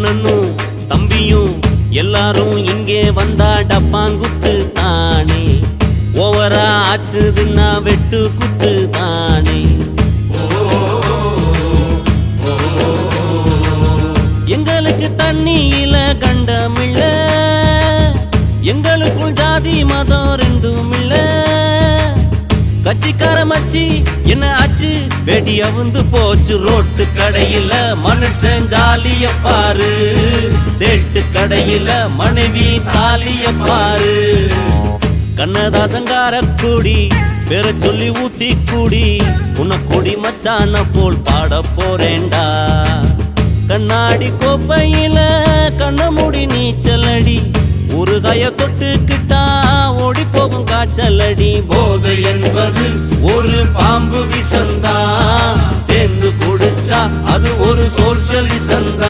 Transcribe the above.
அண்ணனும் தம்பியும் எல்லாரும் இங்கே வந்தா டப்பாங்குத்து தானே, ஓவரா ஆச்சுதுன்னா வெட்டு குத்து தானே. எங்களுக்கு தண்ணியில கண்டமில்ல, எங்களுக்குள் ஜாதி மதம் ரெண்டும் இல்ல. கட்சிக்கார மச்சி என்ன ஆச்சு, வெடி அவுந்து போச்சு ரோட்டு கடையில. மனுஷன் ஜாலிய பாரு, சேட்டு கடையில மனைவி தாலிய பாரு. கண்ணதாசங்கார கூடி பேர சொல்லி ஊத்தி கூடி, உனக்கூடி மச்சான போல் பாட போறேண்டா. கண்ணாடி கோப்பையில கண்ணமுடி நீச்சலடி, ஒரு கைய தொட்டுக்கிட்டா ஓடி போகும் காய்ச்சலடி. போதை என்பது ஒரு பாம்பு விஷந்தா, சேர்ந்து குடிச்சா அது ஒரு சோஷியலிசந்தா.